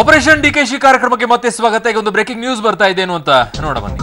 Operation DKShi ಕಾರ್ಯಕ್ರಮಕ್ಕೆ ಮತ್ತೆ ಸ್ವಾಗತ. ಈಗ ಒಂದು ಬ್ರೇಕಿಂಗ್ ನ್ಯೂಸ್ ಬರ್ತಾ ಇದೆ ಏನು ಅಂತ ನೋಡ ಬನ್ನಿ.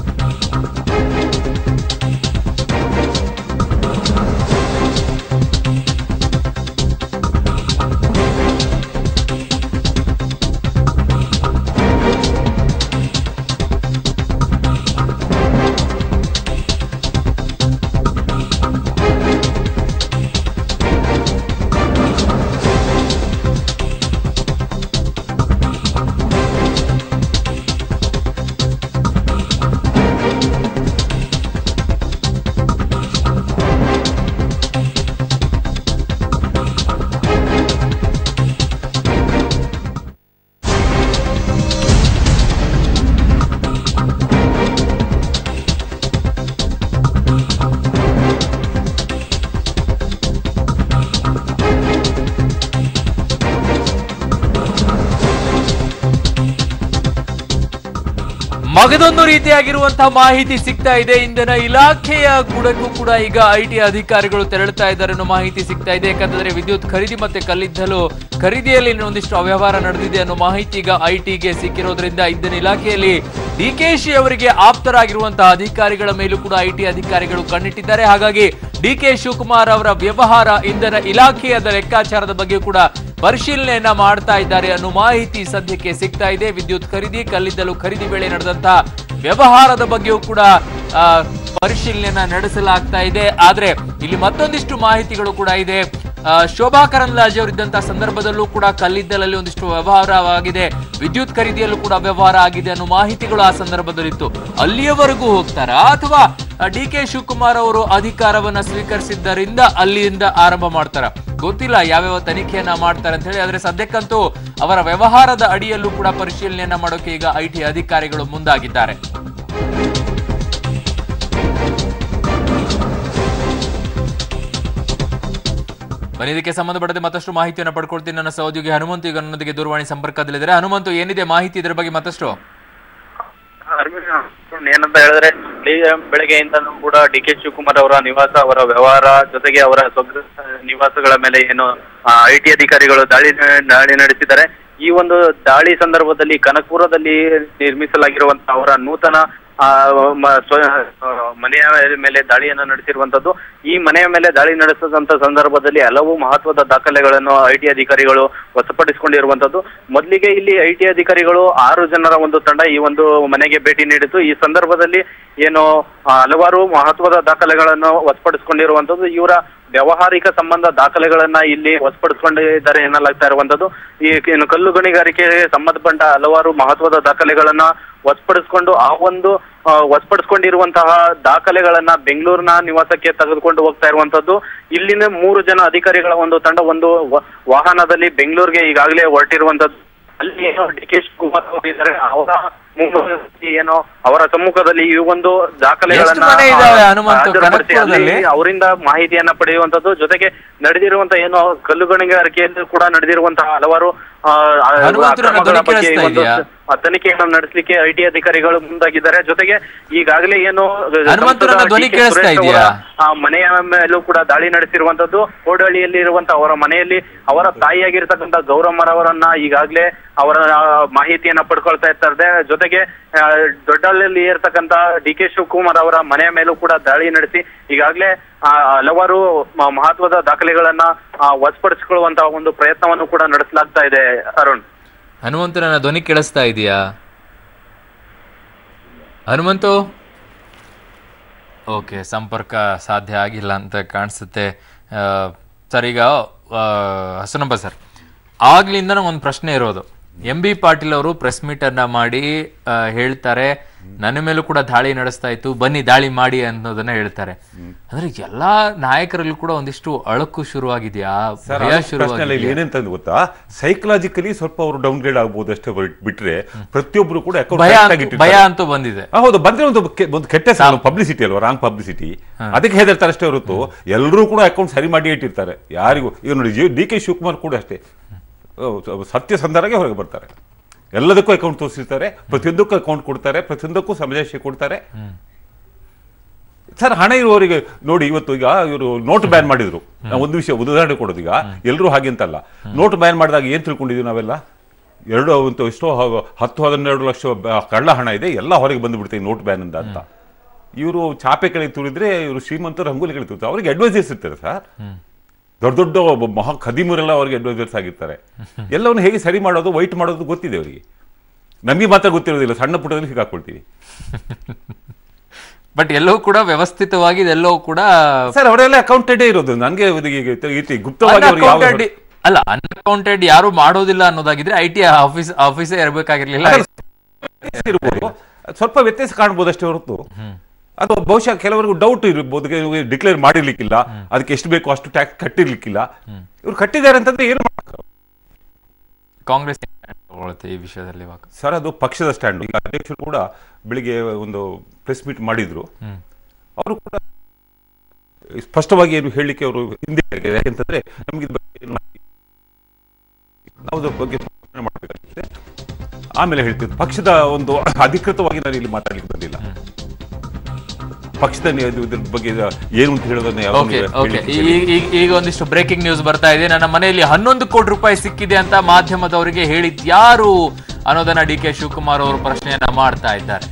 ಮಗದೊಂದು ರೀತಿಯಾಗಿರುವಂತಹ ಮಾಹಿತಿ ಸಿಗ್ತಾ ಇದೆ. ಇಂಧನ ಇಲಾಖೆಯ ಗುಡಕ್ಕೂ ಕೂಡ ಈಗ ಐಟಿ ಅಧಿಕಾರಿಗಳು ತೆರಳುತ್ತಾ ಇದ್ದಾರೆ ಅನ್ನೋ ಮಾಹಿತಿ ಸಿಗ್ತಾ ಇದೆ. ಯಾಕಂದ್ರೆ ವಿದ್ಯುತ್ ಖರೀದಿ ಮತ್ತೆ ಕಲ್ಲಿದ್ದಲು ಖರೀದಿಯಲ್ಲಿ ಒಂದಿಷ್ಟು ಅವ್ಯವಹಾರ ನಡೆದಿದೆ ಅನ್ನೋ ಮಾಹಿತಿ ಈಗ ಐಟಿಗೆ ಸಿಕ್ಕಿರೋದ್ರಿಂದ ಇಂಧನ ಇಲಾಖೆಯಲ್ಲಿ ಡಿಕೆಶಿ ಅವರಿಗೆ ಆಪ್ತರಾಗಿರುವಂತಹ ಅಧಿಕಾರಿಗಳ ಮೇಲೂ ಕೂಡ ಐಟಿ ಅಧಿಕಾರಿಗಳು ಕಣ್ಣಿಟ್ಟಿದ್ದಾರೆ. ಹಾಗಾಗಿ ಡಿಕೆ ಶಿವಕುಮಾರ್ ಅವರ ವ್ಯವಹಾರ ಇಂಧನ ಇಲಾಖೆಯ ಲೆಕ್ಕಾಚಾರದ ಬಗ್ಗೆ ಕೂಡ ಪರಿಶೀಲನೆಯನ್ನ ಮಾಡ್ತಾ ಇದ್ದಾರೆ ಅನ್ನೋ ಮಾಹಿತಿ ಸದ್ಯಕ್ಕೆ ಸಿಗ್ತಾ ಇದೆ. ವಿದ್ಯುತ್ ಖರೀದಿ ಕಲ್ಲಿದ್ದಲು ಖರೀದಿ ವೇಳೆ ನಡೆದಂತಹ ವ್ಯವಹಾರದ ಬಗ್ಗೆಯೂ ಕೂಡ ಪರಿಶೀಲನೆಯನ್ನ ನಡೆಸಲಾಗ್ತಾ ಇದೆ. ಆದ್ರೆ ಇಲ್ಲಿ ಮತ್ತೊಂದಿಷ್ಟು ಮಾಹಿತಿಗಳು ಕೂಡ ಇದೆ. ಶೋಭಾ ಕರಂದ್ಲಾಜೆ ಅವರಿದ್ದಂತಹ ಸಂದರ್ಭದಲ್ಲೂ ಕೂಡ ಕಲ್ಲಿದ್ದಲಲ್ಲಿ ಒಂದಿಷ್ಟು ವ್ಯವಹಾರವಾಗಿದೆ, ವಿದ್ಯುತ್ ಖರೀದಿಯಲ್ಲೂ ಕೂಡ ವ್ಯವಹಾರ ಆಗಿದೆ ಅನ್ನೋ ಮಾಹಿತಿಗಳು ಆ ಸಂದರ್ಭದಲ್ಲಿತ್ತು. ಅಲ್ಲಿಯವರೆಗೂ ಹೋಗ್ತಾರಾ ಅಥವಾ ಡಿಕೆ ಶಿವಕುಮಾರ್ ಅವರು ಅಧಿಕಾರವನ್ನ ಸ್ವೀಕರಿಸಿದ್ದರಿಂದ ಅಲ್ಲಿಂದ ಆರಂಭ ಮಾಡ್ತಾರ ಗೊತ್ತಿಲ್ಲ. ಯಾವ್ಯಾವ ತನಿಖೆಯನ್ನ ಮಾಡ್ತಾರೆ ಅಂತ ಹೇಳಿ. ಆದ್ರೆ ಸದ್ಯಕ್ಕಂತೂ ಅವರ ವ್ಯವಹಾರದ ಅಡಿಯಲ್ಲೂ ಕೂಡ ಪರಿಶೀಲನೆಯನ್ನ ಮಾಡೋಕೆ ಈಗ ಐಟಿ ಅಧಿಕಾರಿಗಳು ಮುಂದಾಗಿದ್ದಾರೆ. ಇದಕ್ಕೆ ಸಂಬಂಧಪಟ್ಟಂತೆ ಮತ್ತಷ್ಟು ಮಾಹಿತಿಯನ್ನು ಪಡ್ಕೊಳ್ತೀನಿ. ನನ್ನ ಸಹೋದ್ಯೋಗಿ ಹನುಮಂತು ಈಗ ನನ್ನೊಂದಿಗೆ ದೂರವಾಣಿ ಸಂಪರ್ಕದಲ್ಲಿದ್ದಾರೆ. ಹನುಮಂತು, ಏನಿದೆ ಮಾಹಿತಿ ಇದರ ಬಗ್ಗೆ ಮತ್ತಷ್ಟು? ಏನಂತ ಹೇಳಿದ್ರೆ, ಬೆಳಗ್ಗೆಯಿಂದಲೂ ಕೂಡ ಡಿಕೆ ಶಿವಕುಮಾರ್ ಅವರ ನಿವಾಸ, ಅವರ ವ್ಯವಹಾರ ಜೊತೆಗೆ ಅವರ ನಿವಾಸಗಳ ಮೇಲೆ ಏನು ಐಟಿ ಅಧಿಕಾರಿಗಳು ದಾಳಿ ನಡೆಸಿದ್ದಾರೆ. ಈ ಒಂದು ದಾಳಿ ಸಂದರ್ಭದಲ್ಲಿ ಕನಕಪುರದಲ್ಲಿ ನಿರ್ಮಿಸಲಾಗಿರುವಂತಹ ಅವರ ನೂತನ ಮನೆಯ ಮೇಲೆ ದಾಳಿಯನ್ನು ನಡೆಸಿರುವಂತದ್ದು. ಈ ಮನೆಯ ಮೇಲೆ ದಾಳಿ ನಡೆಸಿದಂತ ಸಂದರ್ಭದಲ್ಲಿ ಹಲವು ಮಹತ್ವದ ದಾಖಲೆಗಳನ್ನು ಐಟಿ ಅಧಿಕಾರಿಗಳು ವಶಪಡಿಸಿಕೊಂಡಿರುವಂತದ್ದು. ಮೊದಲಿಗೆ ಇಲ್ಲಿ ಐಟಿ ಅಧಿಕಾರಿಗಳು 6 ಜನರ ಒಂದು ತಂಡ ಈ ಒಂದು ಮನೆಗೆ ಭೇಟಿ ನೀಡಿತು. ಈ ಸಂದರ್ಭದಲ್ಲಿ ಏನು ಹಲವಾರು ಮಹತ್ವದ ದಾಖಲೆಗಳನ್ನು ವಶಪಡಿಸಿಕೊಂಡಿರುವಂತದ್ದು. ಇವರ ವ್ಯಾವಹಾರಿಕ ಸಂಬಂಧ ದಾಖಲೆಗಳನ್ನ ಇಲ್ಲಿ ವಶಪಡಿಸಿಕೊಂಡಿದ್ದಾರೆ ಎನ್ನಲಾಗ್ತಾ ಇರುವಂತದ್ದು. ಈ ಕಲ್ಲು ಗಣಿಗಾರಿಕೆಗೆ ಸಂಬಂಧಪಟ್ಟ ಹಲವಾರು ಮಹತ್ವದ ದಾಖಲೆಗಳನ್ನ ವಶಪಡಿಸಿಕೊಂಡು ಆ ಒಂದು ವಶಪಡಿಸಿಕೊಂಡಿರುವಂತಹ ದಾಖಲೆಗಳನ್ನ ಬೆಂಗಳೂರಿನ ನಿವಾಸಕ್ಕೆ ತೆಗೆದುಕೊಂಡು ಹೋಗ್ತಾ ಇರುವಂತದ್ದು. ಇಲ್ಲಿನ 3 ಜನ ಅಧಿಕಾರಿಗಳ ಒಂದು ತಂಡ ಒಂದು ವಾಹನದಲ್ಲಿ ಬೆಂಗಳೂರಿಗೆ ಈಗಾಗಲೇ ಹೊರಟಿರುವಂತದ್ದು. ಅಲ್ಲಿ ಏನೋ ಡಿಕೆ ಶಿವಕುಮಾರ್ ಅವರಿದ್ದಾರೆ, ಅವರ ಏನೋ ಅವರ ಸಮ್ಮುಖದಲ್ಲಿ ಈ ಒಂದು ದಾಖಲೆಗಳನ್ನ ಅವರಿಂದ ಮಾಹಿತಿಯನ್ನ ಪಡೆಯುವಂತದ್ದು. ಜೊತೆಗೆ ನಡೆದಿರುವಂತಹ ಏನೋ ಕಲ್ಲು ಗಣಿಗಾರಿಕೆಯಲ್ಲಿ ಕೂಡ ನಡೆದಿರುವಂತಹ ಹಲವಾರು ತನಿಖೆಯನ್ನು ನಡೆಸಲಿಕ್ಕೆ ಐಟಿ ಅಧಿಕಾರಿಗಳು ಮುಂದಾಗಿದ್ದಾರೆ. ಜೊತೆಗೆ ಈಗಾಗಲೇ ಏನು ಮನೆಯ ಮೇಲೂ ಕೂಡ ದಾಳಿ ನಡೆಸಿರುವಂತದ್ದು. ಕೋಡಹಳ್ಳಿಯಲ್ಲಿ ಇರುವಂತಹ ಅವರ ಮನೆಯಲ್ಲಿ ಅವರ ತಾಯಿಯಾಗಿರ್ತಕ್ಕಂಥ ಗೌರಮ್ಮರವರನ್ನ ಈಗಾಗಲೇ ಅವರ ಮಾಹಿತಿಯನ್ನ ಪಡ್ಕೊಳ್ತಾ ಇರ್ತಾರೆ. ಜೊತೆಗೆ ದೊಡ್ಡಹಳ್ಳಿಯಲ್ಲಿ ಇರ್ತಕ್ಕಂಥ ಡಿಕೆ ಶಿವಕುಮಾರ್ ಅವರ ಮನೆಯ ಮೇಲೂ ಕೂಡ ದಾಳಿ ನಡೆಸಿ ಈಗಾಗಲೇ ಹಲವಾರು ಮಹತ್ವದ ದಾಖಲೆಗಳನ್ನ ವಶಪಡಿಸಿಕೊಳ್ಳುವಂತಹ ಒಂದು ಪ್ರಯತ್ನವನ್ನು ಕೂಡ ನಡೆಸಲಾಗ್ತಾ ಇದೆ. ಅರುಣ್, ಹನುಮಂತು, ನನ್ನ ಧ್ವನಿ ಕೇಳಿಸ್ತಾ ಇದೆಯಾ? ಹನುಮಂತು, ಓಕೆ, ಸಂಪರ್ಕ ಸಾಧ್ಯ ಆಗಿಲ್ಲ ಅಂತ ಕಾಣಿಸುತ್ತೆ ಸರ್. ಈಗ ಹಸನಪ್ಪ ಸರ್, ಆಗ್ಲಿಂದ ಒಂದು ಪ್ರಶ್ನೆ ಇರೋದು, ಎಂ ಬಿ ಪಾಟೀಲ್ ಅವರು ಪ್ರೆಸ್ ಮೀಟ್ ಅನ್ನ ಮಾಡಿ ಹೇಳ್ತಾರೆ ನನ್ನ ಮೇಲೂ ಕೂಡ ದಾಳಿ ನಡೆಸ್ತಾ ಇತ್ತು, ಬನ್ನಿ ದಾಳಿ ಮಾಡಿ ಅನ್ನೋದನ್ನ ಹೇಳ್ತಾರೆ. ಅಂದ್ರೆ ಎಲ್ಲಾ ನಾಯಕರಲ್ಲೂ ಕೂಡ ಒಂದಿಷ್ಟು ಅಳಕು ಶುರುವಾಗಿದೆಯಾ, ಭಯ ಶುರುವಾಗಿದೆ? ಏನಂತ ಗೊತ್ತಾ, ಸೈಕಲಾಜಿಕಲಿ ಸ್ವಲ್ಪ ಅವರು ಡೌನ್ ಗ್ರೇಡ್ ಆಗ್ಬಹುದು ಅಷ್ಟೇ ಬಿಟ್ರೆ ಪ್ರತಿಯೊಬ್ರು ಕೂಡ ಭಯ ಅಂತೂ ಬಂದಿದೆ. ಹೌದು, ಬಂದ್ರೆ ಒಂದು ಕೆಟ್ಟ ಪಬ್ಲಿಸಿಟಿ ಅಲ್ವಾ, ರಾಂಗ್ ಪಬ್ಲಿಸಿಟಿ, ಅದಕ್ಕೆ ಹೆದರ್ತಾರೆ ಅಷ್ಟೇ ಹೊರತು ಎಲ್ಲರೂ ಕೂಡ ಅಕೌಂಟ್ ಸರಿ ಮಾಡಿ ಇಟ್ಟಿರ್ತಾರೆ ಯಾರಿಗೂ. ಈಗ ನೋಡಿ, ಡಿ ಕೆ ಶಿವಕುಮಾರ್ ಕೂಡ ಅಷ್ಟೇ ಸತ್ಯಸಂಧರಾಗೆ ಹೊರಗೆ ಬರ್ತಾರೆ. ಎಲ್ಲದಕ್ಕೂ ಅಕೌಂಟ್ ತೋರಿಸಿರ್ತಾರೆ, ಪ್ರತಿಯೊಂದಕ್ಕೂ ಅಕೌಂಟ್ ಕೊಡ್ತಾರೆ, ಪ್ರತಿಯೊಂದಕ್ಕೂ ಸಮಜಾಯಿಷಿ ಕೊಡ್ತಾರೆ. ಸರ್, ಹಣ ಇರುವವರಿಗೆ ನೋಡಿ, ಇವತ್ತು ಈಗ ಇವರು ನೋಟ್ ಬ್ಯಾನ್ ಮಾಡಿದ್ರು. ನಾವು ಒಂದು ವಿಷಯ ಉದಾಹರಣೆ ಕೊಡೋದು, ಈಗ ಎಲ್ಲರೂ ಹಾಗೆ ಅಂತಲ್ಲ. ನೋಟ್ ಬ್ಯಾನ್ ಮಾಡಿದಾಗ ಏನ್ ತಿಳ್ಕೊಂಡಿದ್ವಿ ನಾವೆಲ್ಲ, ಎಷ್ಟೋ 10-12 ಲಕ್ಷ ಕಳ್ಳ ಹಣ ಇದೆ, ಎಲ್ಲ ಹೊರಗೆ ಬಂದುಬಿಡ್ತಾರೆ ನೋಟ್ ಬ್ಯಾನ್ ಅಂತ. ಇವರು ಚಾಪೆ ಕೆಳಗೆ ತುಳಿದ್ರೆ ಇವರು ಶ್ರೀಮಂತರು ರಂಗೋಲಿ ಕೆಳಗೆ ತುಳಿತಾರೆ. ಅವ್ರಿಗೆ ಅಡ್ವೈಸರ್ಸ್ ಇರ್ತಾರೆ ಸರ್, ದೊಡ್ಡ ದೊಡ್ಡ ಮಹಾ ಖದೀಮರೆಲ್ಲ ಅವ್ರಿಗೆ ಅಡ್ವೈಸರ್ಸ್ ಆಗಿರ್ತಾರೆ. ಎಲ್ಲವನ್ನು ಹೇಗೆ ಸರಿ ಮಾಡೋದು, ವೈಟ್ ಮಾಡೋದು ಗೊತ್ತಿದೆ ಅವರಿಗೆ. ನಮಗೆ ಮಾತ್ರ ಗೊತ್ತಿರೋದಿಲ್ಲ, ಸಣ್ಣ ಪುಟ್ಟದಲ್ಲಿ ಹೀಗೆ ಹಾಕೊಳ್ತೀವಿ. ಬಟ್ ಎಲ್ಲವೂ ಕೂಡ ವ್ಯವಸ್ಥಿತವಾಗಿ ಎಲ್ಲವೂ ಕೂಡ ಸರ್ ಅವರೆಲ್ಲ ಅಕೌಂಟೆಡ್ ಇರೋದು. ನನಗೆ ಗುಪ್ತವಾಗಿ ಅಲ್ಲ, ಅನ್ಅಕೌಂಟೆಡ್ ಯಾರು ಮಾಡೋದಿಲ್ಲ ಅನ್ನೋದಾಗಿದ್ರೆ ಐಟಿ ಆಫೀಸೇ ಇರಬೇಕಾಗಿರ್ಲಿಲ್ಲ. ಸ್ವಲ್ಪ ವ್ಯತ್ಯಾಸ ಕಾಣ್ಬೋದು ಅಷ್ಟೇ ಹೊರತು ಅದು ಬಹುಶಃ ಕೆಲವರಿಗೂ ಡೌಟ್ ಇರ್ಬೋದು. ಡಿಕ್ಲೇರ್ ಮಾಡಿರ್ಲಿಕ್ಕಿಲ್ಲ, ಅದಕ್ಕೆ ಎಷ್ಟು ಬೇಕು ಅಷ್ಟು ಟ್ಯಾಕ್ಸ್ ಕಟ್ಟಿರ್ಲಿಕ್ಕಿಲ್ಲ. ಇವ್ರು ಕಟ್ಟಿದ್ದಾರೆ ಅಂತಂದ್ರೆ ಏನು ಕಾಂಗ್ರೆಸ್ ಈ ವಿಷಯದಲ್ಲಿ ಸರ್? ಅದು ಪಕ್ಷದ ಸ್ಟ್ಯಾಂಡ್. ಈಗ ಅಧ್ಯಕ್ಷರು ಕೂಡ ಬೆಳಿಗ್ಗೆ ಒಂದು ಪ್ರೆಸ್ ಮೀಟ್ ಮಾಡಿದ್ರು. ಅವರು ಕೂಡ ಸ್ಪಷ್ಟವಾಗಿ ಏನು ಹೇಳಲಿಕ್ಕೆ ಅವರು ಹಿಂದೆ ಯಾಕೆಂತಂದ್ರೆ ನಮ್ಗೆ ನಾವು ಬಗ್ಗೆ ಮಾಡಬೇಕಾಗುತ್ತೆ, ಆಮೇಲೆ ಹೇಳ್ತೀವಿ. ಪಕ್ಷದ ಒಂದು ಅಧಿಕೃತವಾಗಿ ನಾನು ಇಲ್ಲಿ ಮಾತಾಡ್ಲಿಕ್ಕೆ ಬಂದಿಲ್ಲ. ಪಕ್ಷದ ಇದ್ರ ಬಗ್ಗೆ ಏನು ಅಂತ ಹೇಳೋದನ್ನ ಈಗ ಒಂದಿಷ್ಟು ಬ್ರೇಕಿಂಗ್ ನ್ಯೂಸ್ ಬರ್ತಾ ಇದೆ. ನನ್ನ ಮನೆಯಲ್ಲಿ 11 ಕೋಟಿ ರೂಪಾಯಿ ಸಿಕ್ಕಿದೆ ಅಂತ ಮಾಧ್ಯಮದವರಿಗೆ ಹೇಳಿದ್ಯಾರು ಅನ್ನೋದನ್ನ ಡಿ ಕೆ ಶಿವಕುಮಾರ್ ಅವರು ಪ್ರಶ್ನೆಯನ್ನ ಮಾಡ್ತಾ ಇದ್ದಾರೆ.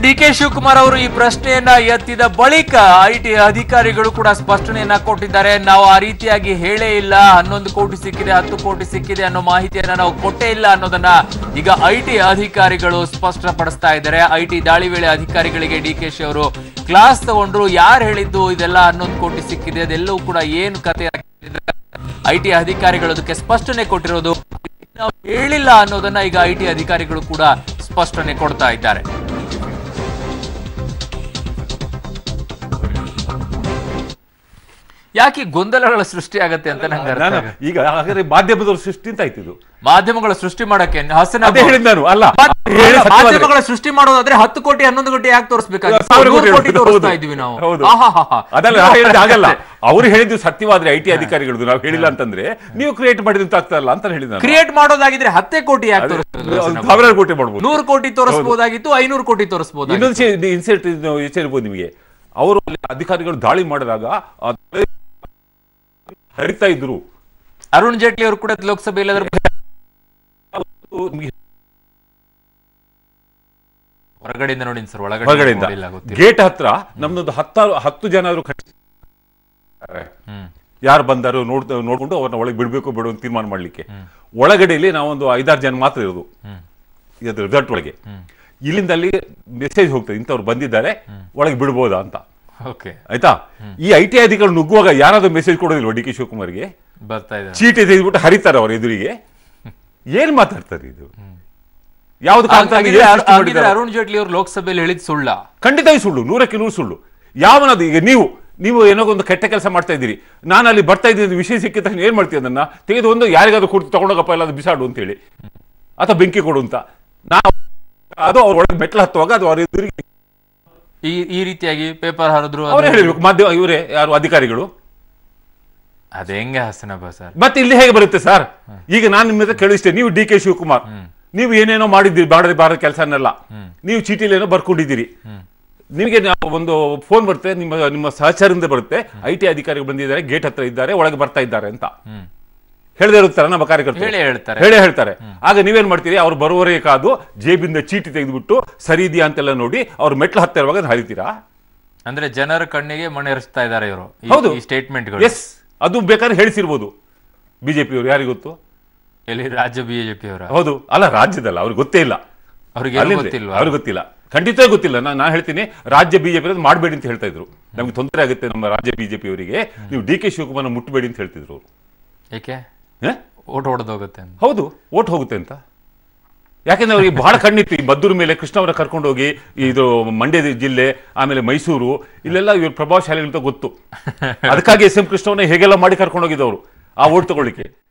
ಡಿ ಕೆ ಶಿವಕುಮಾರ್ ಅವರು ಈ ಪ್ರಶ್ನೆಯನ್ನ ಎತ್ತಿದ ಬಳಿಕ ಐಟಿ ಅಧಿಕಾರಿಗಳು ಕೂಡ ಸ್ಪಷ್ಟನೆಯನ್ನ ಕೊಟ್ಟಿದ್ದಾರೆ. ನಾವು ಆ ರೀತಿಯಾಗಿ ಹೇಳೇ ಇಲ್ಲ, 11 ಕೋಟಿ ಸಿಕ್ಕಿದೆ, 10 ಕೋಟಿ ಸಿಕ್ಕಿದೆ ಅನ್ನೋ ಮಾಹಿತಿಯನ್ನ ನಾವು ಕೊಟ್ಟೇ ಇಲ್ಲ ಅನ್ನೋದನ್ನ ಈಗ ಐಟಿ ಅಧಿಕಾರಿಗಳು ಸ್ಪಷ್ಟಪಡಿಸ್ತಾ ಇದ್ದಾರೆ. ಐಟಿ ದಾಳಿ ವೇಳೆ ಅಧಿಕಾರಿಗಳಿಗೆ ಡಿ ಕೆ ಶಿ ಅವರು ಕ್ಲಾಸ್ ತಗೊಂಡ್ರು. ಯಾರು ಹೇಳಿದ್ದು ಇದೆಲ್ಲ 11 ಕೋಟಿ ಸಿಕ್ಕಿದೆ, ಅದೆಲ್ಲವೂ ಕೂಡ ಏನು ಕತೆ? ಐಟಿ ಅಧಿಕಾರಿಗಳು ಅದಕ್ಕೆ ಸ್ಪಷ್ಟನೆ ಕೊಟ್ಟಿರೋದು. ನಾವು ಹೇಳಿಲ್ಲ ಅನ್ನೋದನ್ನ ಈಗ ಐಟಿ ಅಧಿಕಾರಿಗಳು ಕೂಡ ಸ್ಪಷ್ಟನೆ ಕೊಡ್ತಾ ಇದ್ದಾರೆ. ಯಾಕೆ ಗೊಂದಲಗಳ ಸೃಷ್ಟಿ ಆಗತ್ತೆ ಅಂತ ನಂಗೆ ಈಗ ಹಾಗಾದ್ರೆ ಮಾಧ್ಯಮದವರು ಸೃಷ್ಟಿ ಅಂತ ಆಯ್ತು. ಮಾಧ್ಯಮಗಳ ಸೃಷ್ಟಿ ಮಾಡಕ್ಕೆ ಮಾಧ್ಯಮಗಳ ಸೃಷ್ಟಿ ಮಾಡೋದಾದ್ರೆ 10 ಕೋಟಿ 11 ಕೋಟಿ ಯಾಕೆ ತೋರಿಸ್ತಾ ಇದೀವಿ ನಾವು? ಆಗಲ್ಲ. ಅವ್ರು ಹೇಳಿದ್ದು ಸತ್ಯವಾದ್ರೆ ಐಟಿ ಅಧಿಕಾರಿಗಳದ್ದು, ನಾವು ಹೇಳಿಲ್ಲ ಅಂತಂದ್ರೆ ನೀವು ಕ್ರಿಯೇಟ್ ಮಾಡಿದಂತ ಆಗ್ತಾರಲ್ಲ ಅಂತ ಹೇಳಿದ. ಕ್ರಿಯೇಟ್ ಮಾಡೋದಾಗಿದ್ರೆ 10 ಕೋಟಿ ಯಾಕೆ ಸಾವಿರಾರು ಕೋಟಿ ಮಾಡ್ಬೋದು, 100 ಕೋಟಿ ತೋರಿಸಬಹುದಾಗಿತ್ತು, 500 ಕೋಟಿ ತೋರಿಸಬಹುದು. ಇನ್ನೊಂದು ಇನ್ಸಿಡೆಂಟ್ ಇರ್ಬೋದು ನಿಮಗೆ. ಅವರು ಅಧಿಕಾರಿಗಳು ದಾಳಿ ಮಾಡಿದಾಗ ಹರಿತಾ ಇದ್ರು. ಅರುಣ್ ಜೇಟ್ಲಿ ಅವರು ಕೂಡ ಲೋಕಸಭೆಯಲ್ಲಿ ಹೊರಗಡೆಯಿಂದ ನೋಡಿ ಸರ್, ಹೊರಗಡೆಯಿಂದ ಗೇಟ್ ಹತ್ರ ನಮ್ದೊಂದು 10 ಜನ ಯಾರು ಬಂದಾರು ನೋಡ್ಕೊಂಡು ಅವ್ರನ್ನ ಒಳಗೆ ಬಿಡ್ಬೇಕು ಬಿಡು ಅಂತ ತೀರ್ಮಾನ ಮಾಡ್ಲಿಕ್ಕೆ. ಒಳಗಡೆಯಲ್ಲಿ ನಾವೊಂದು 5-6 ಜನ ಮಾತ್ರ ಇರೋದು ಇದು ರಿಸಲ್ಟ್ ಒಳಗೆ. ಇಲ್ಲಿಂದ ಅಲ್ಲಿ ಮೆಸೇಜ್ ಹೋಗ್ತದೆ, ಇಂಥವ್ರು ಬಂದಿದ್ದಾರೆ ಒಳಗೆ ಬಿಡ್ಬೋದಾ ಅಂತ. ಆಯ್ತಾ? ಈ ಐಟಿ ಅಧಿಕಾರಿ ನುಗ್ಗುವಾಗ ಯಾರಾದ್ರೂ ಮೆಸೇಜ್ ಕೊಡೋದಿಲ್ವ ಡಿ ಕೆ ಶಿವಕುಮಾರ್ಗೆ? ಚೀಟಿ ತೆಗೆದ್ಬಿಟ್ಟು ಹರಿತಾರೆ ಅವ್ರ ಎದುರಿಗೆ. ಏನ್ ಮಾತಾಡ್ತಾರೆ ಇದು? ಯಾವ್ದು ಅರುಣ್ ಜೇಟ್ಲಿ ಅವರು ಲೋಕಸಭೆಯಲ್ಲಿ ಹೇಳಿದ್ ಸುಳ್ಳ? ಖಂಡಿತವಾಗಿ ಸುಳ್ಳು, 100ಕ್ಕೆ 100 ಸುಳ್ಳು. ಯಾವನದು? ಈಗ ನೀವು ಏನೋ ಒಂದು ಕೆಟ್ಟ ಕೆಲಸ ಮಾಡ್ತಾ ಇದ್ದೀರಿ, ನಾನು ಅಲ್ಲಿ ಬರ್ತಾ ಇದ್ದೀನಿ, ವಿಷಯ ಸಿಕ್ಕಿದ ತಕ್ಷಣ ಏನ್ ಮಾಡ್ತೀವಿ? ಅದನ್ನ ತೆಗೆದು ಒಂದು ಯಾರಿಗಾದ್ರೂ ಕೊಡ್ತು ತಗೊಂಡೋಗಪ್ಪ, ಎಲ್ಲ ಬಿಸಾಡು ಅಂತ ಹೇಳಿ, ಅಥವಾ ಬೆಂಕಿ ಕೊಡು ಅಂತ. ಅದು ಅವ್ರ ಒಳಗೆ ಮೆಟ್ಲು ಹತ್ತುವಾಗ ಅದು ಅವ್ರ ಎದುರಿಗೆ ಈ ರೀತಿಯಾಗಿ ಪೇಪರ್ ಹರಿದ್ರು ಅವರೇ ಹೇಳಿರ್ಬೇಕು. ಮಾಧ್ಯಮ ಇವರೇ ಯಾರು ಅಧಿಕಾರಿಗಳು? ಅದ ಹೆಂಗೆ ಹಸನಬ್ಬ ಸರ್? ಮತ್ತೆ ಇಲ್ಲಿ ಹೇಗೆ ಬರುತ್ತೆ ಸರ್? ಈಗ ನಾನು ನಿಮ್ಮ ಹತ್ರ ಕೇಳಿಷ್ಟೇ, ನೀವು ಡಿ ಕೆ ಶಿವಕುಮಾರ್ ನೀವು ಏನೇನೋ ಮಾಡಿದ್ದೀರಿ, ಬಾರದ ಕೆಲಸನೆಲ್ಲ ನೀವು ಚೀಟಿಲೇನೋ ಬರ್ಕೊಂಡಿದ್ದೀರಿ. ನಿಮಗೆ ಒಂದು ಫೋನ್ ಬರುತ್ತೆ, ನಿಮ್ಮ ಸಹಚರದಿಂದ ಬರುತ್ತೆ, ಐಟಿ ಅಧಿಕಾರಿಗಳು ಬಂದಿದ್ದಾರೆ, ಗೇಟ್ ಹತ್ರ ಇದ್ದಾರೆ, ಒಳಗೆ ಬರ್ತಾ ಇದ್ದಾರೆ ಅಂತ ಹೇಳದೇ ಇರುತ್ತಾರೆ ನಮ್ಮ ಕಾರ್ಯಕರ್ತರು, ಹೇಳೇ ಹೇಳ್ತಾರೆ. ಆಗ ನೀವೇನ್ ಮಾಡ್ತೀರಿ? ಅವ್ರು ಬರುವವರೇ ಕಾದು ಜೇಬಿಂದ ಚೀಟಿ ತೆಗೆದುಬಿಟ್ಟು ಸರಿ ಇದೆಯಾ ಅಂತೆಲ್ಲ ನೋಡಿ ಅವ್ರು ಮೆಟ್ಲು ಹತ್ತ ಇರುವಾಗ ಹರಿತೀರಾ? ಅಂದ್ರೆ ಜನರ ಕಣ್ಣಿಗೆ ಮಣ್ಣು ಎರಚ್ತಾ ಇದ್ದಾರೆ ಇವರು. ಹೌದು, ಸ್ಟೇಟ್ಮೆಂಟ್. ಎಸ್, ಅದು ಬೇಕಾದ್ರೆ ಹೇಳಿಸಿರ್ಬೋದು ಬಿಜೆಪಿಯವರು, ಯಾರಿಗೂ ಗೊತ್ತು? ಎಲ್ಲಿ ರಾಜ್ಯ ಬಿಜೆಪಿ ಅವರ? ಹೌದು, ಅಲ್ಲ ರಾಜ್ಯದಲ್ಲ, ಅವ್ರಿಗೆ ಗೊತ್ತೇ ಇಲ್ಲ, ಅವ್ರಿಗೆ ಗೊತ್ತಿಲ್ಲ, ಖಂಡಿತ ಗೊತ್ತಿಲ್ಲ. ನಾನು ಹೇಳ್ತೀನಿ, ರಾಜ್ಯ ಬಿಜೆಪಿ ಮಾಡಬೇಡಿ ಅಂತ ಹೇಳ್ತಾ ಇದ್ರು. ನಮ್ಗೆ ತೊಂದರೆ ಆಗುತ್ತೆ ನಮ್ಮ ರಾಜ್ಯ ಬಿಜೆಪಿ ಅವರಿಗೆ, ನೀವು ಡಿ ಕೆ ಶಿವಕುಮಾರ್ ಮುಟ್ಟಬೇಡಿ ಅಂತ ಹೇಳ್ತಿದ್ರು ಅವರು. ಏಕೆ? ಓಟ್ ಹೊಡೆದೋಗುತ್ತೆ. ಹೌದು, ಓಟ್ ಹೋಗುತ್ತೆ ಅಂತ. ಯಾಕೆಂದ್ರೆ ಅವರಿಗೆ ಬಹಳ ಕಣ್ಣಿತ್ತು ಈ ಮದ್ದೂರು ಮೇಲೆ ಕೃಷ್ಣ ಅವರ ಕರ್ಕೊಂಡು ಹೋಗಿ ಇದು ಮಂಡ್ಯ ಜಿಲ್ಲೆ ಆಮೇಲೆ ಮೈಸೂರು ಇಲ್ಲೆಲ್ಲ ಇವ್ರ ಪ್ರಭಾವಶಾಲಿಗಳಿಂದ ಗೊತ್ತು. ಅದಕ್ಕಾಗಿ ಎಸ್ ಎಂ ಕೃಷ್ಣವನ್ನ ಹೇಗೆಲ್ಲ ಮಾಡಿ ಕರ್ಕೊಂಡು ಹೋಗಿದ್ದವರು ಆ ಓಟ್ ತಗೊಳ್ಳಿಕ್ಕೆ.